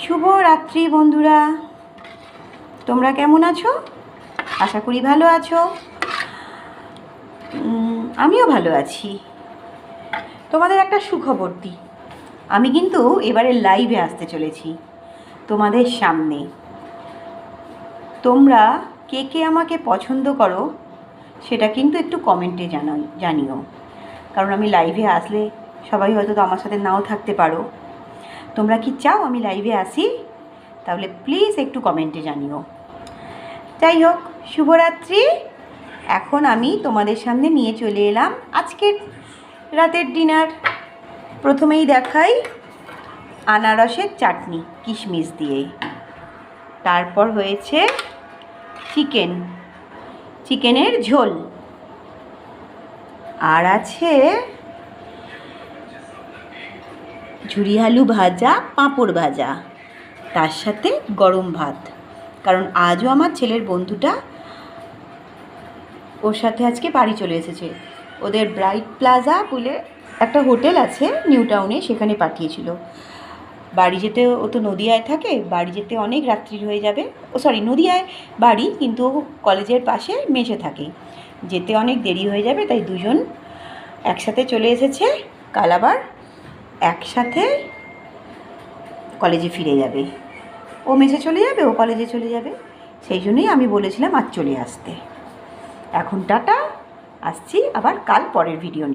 শুভ রাত্রি বন্ধুরা, তোমরা কেমন আছো? আশা করি ভালো আছো। আমিও ভালো আছি। তোমাদের একটা সুখবর দিই, আমি কিন্তু এবারে লাইভে আসতে চলেছি তোমাদের সামনে। তোমরা কে কে আমাকে পছন্দ করো সেটা কিন্তু একটু কমেন্টে জানিও, কারণ আমি লাইভে আসলে সবাই হয়তো তো আমার সাথে নাও থাকতে পারো। তোমরা কি চাও আমি লাইভে আসি? তাহলে প্লিজ একটু কমেন্টে জানিও। যাই হোক, শুভরাত্রি। এখন আমি তোমাদের সামনে নিয়ে চলে এলাম আজকের রাতের ডিনার। প্রথমেই দেখাই আনারসের চাটনি কিশমিশ দিয়ে, তারপর হয়েছে চিকেনের ঝোল, আর আছে ঝুরি আলু ভাজা, পাঁপড় ভাজা, তার সাথে গরম ভাত। কারণ আজও আমার ছেলের বন্ধুটা ওর সাথে আজকে বাড়ি চলে এসেছে। ওদের ব্রাইট প্লাজা বলে একটা হোটেল আছে নিউ টাউনে, সেখানে পাঠিয়েছিল। বাড়ি যেতে, ও তো নদিয়ায় থাকে, বাড়ি যেতে অনেক রাত্রি হয়ে যাবে। নদিয়ায় বাড়ি, কিন্তু কলেজের পাশে মেসে থাকে, যেতে অনেক দেরি হয়ে যাবে, তাই দুজন একসাথে চলে এসেছে। কাল আবার একসাথে কলেজে ফিরে যাবে। ও মেসে চলে যাবে, ও কলেজে চলে যাবে, সেই জন্যই আমি বলেছিলাম আজ চলে আসতে। এখন টাটা, আসছি আবার কাল পরের ভিডিও নিয়ে।